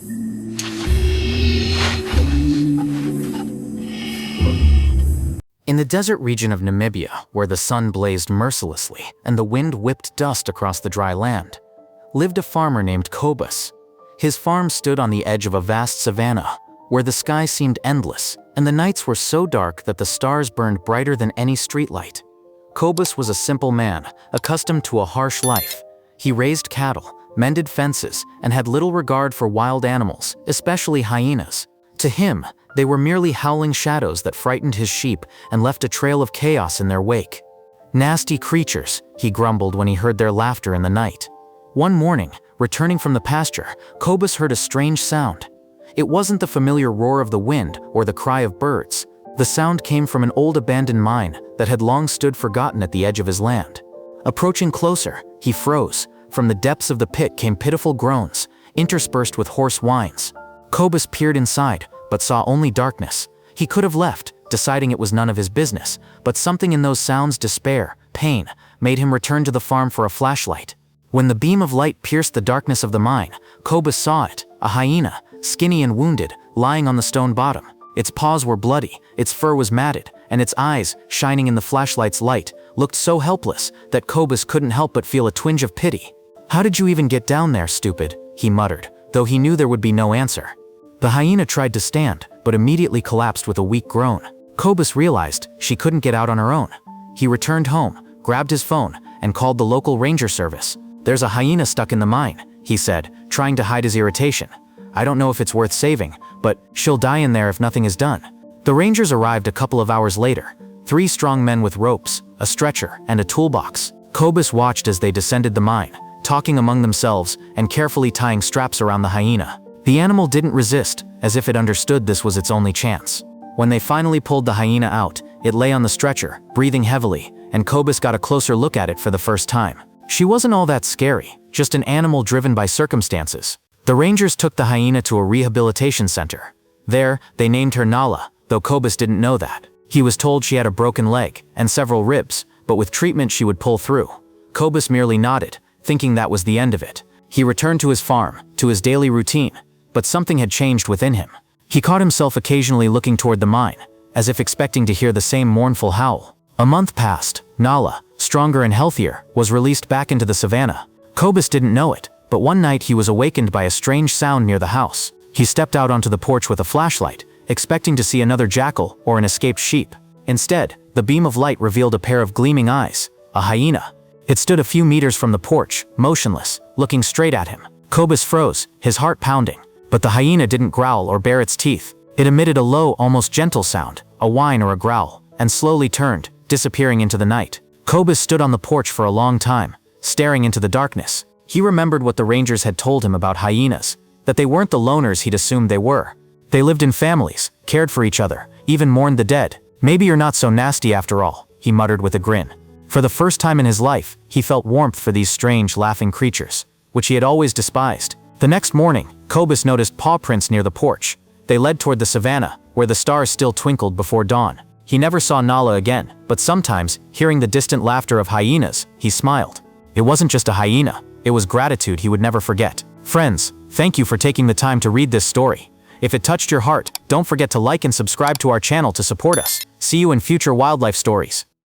In the desert region of Namibia, where the sun blazed mercilessly and the wind whipped dust across the dry land, lived a farmer named Cobus. His farm stood on the edge of a vast savanna, where the sky seemed endless and the nights were so dark that the stars burned brighter than any streetlight. Cobus was a simple man, accustomed to a harsh life. He raised cattle, mended fences, and had little regard for wild animals, especially hyenas. To him, they were merely howling shadows that frightened his sheep and left a trail of chaos in their wake. Nasty creatures, he grumbled when he heard their laughter in the night. One morning, returning from the pasture, Cobus heard a strange sound. It wasn't the familiar roar of the wind or the cry of birds. The sound came from an old abandoned mine that had long stood forgotten at the edge of his land. Approaching closer, he froze. From the depths of the pit came pitiful groans, interspersed with hoarse whines. Cobus peered inside, but saw only darkness. He could have left, deciding it was none of his business, but something in those sounds, despair, pain, made him return to the farm for a flashlight. When the beam of light pierced the darkness of the mine, Cobus saw it, a hyena, skinny and wounded, lying on the stone bottom. Its paws were bloody, its fur was matted, and its eyes, shining in the flashlight's light, looked so helpless that Cobus couldn't help but feel a twinge of pity. "How did you even get down there, stupid?" he muttered, though he knew there would be no answer. The hyena tried to stand, but immediately collapsed with a weak groan. Cobus realized she couldn't get out on her own. He returned home, grabbed his phone, and called the local ranger service. "There's a hyena stuck in the mine," he said, trying to hide his irritation. "I don't know if it's worth saving, but she'll die in there if nothing is done." The rangers arrived a couple of hours later, 3 strong men with ropes, a stretcher, and a toolbox. Cobus watched as they descended the mine, talking among themselves and carefully tying straps around the hyena. The animal didn't resist, as if it understood this was its only chance. When they finally pulled the hyena out, it lay on the stretcher, breathing heavily, and Cobus got a closer look at it for the first time. She wasn't all that scary, just an animal driven by circumstances. The rangers took the hyena to a rehabilitation center. There, they named her Nala, though Cobus didn't know that. He was told she had a broken leg and several ribs, but with treatment she would pull through. Cobus merely nodded, thinking that was the end of it. He returned to his farm, to his daily routine, but something had changed within him. He caught himself occasionally looking toward the mine, as if expecting to hear the same mournful howl. A month passed. Nala, stronger and healthier, was released back into the savannah. Cobus didn't know it, but one night he was awakened by a strange sound near the house. He stepped out onto the porch with a flashlight, expecting to see another jackal or an escaped sheep. Instead, the beam of light revealed a pair of gleaming eyes, a hyena. It stood a few meters from the porch, motionless, looking straight at him. Cobus froze, his heart pounding. But the hyena didn't growl or bare its teeth. It emitted a low, almost gentle sound, a whine or a growl, and slowly turned, disappearing into the night. Cobus stood on the porch for a long time, staring into the darkness. He remembered what the rangers had told him about hyenas, that they weren't the loners he'd assumed they were. They lived in families, cared for each other, even mourned the dead. "Maybe you're not so nasty after all," he muttered with a grin. For the first time in his life, he felt warmth for these strange, laughing creatures, which he had always despised. The next morning, Cobus noticed paw prints near the porch. They led toward the savannah, where the stars still twinkled before dawn. He never saw Nala again, but sometimes, hearing the distant laughter of hyenas, he smiled. It wasn't just a hyena, it was gratitude he would never forget. Friends, thank you for taking the time to read this story. If it touched your heart, don't forget to like and subscribe to our channel to support us. See you in future wildlife stories.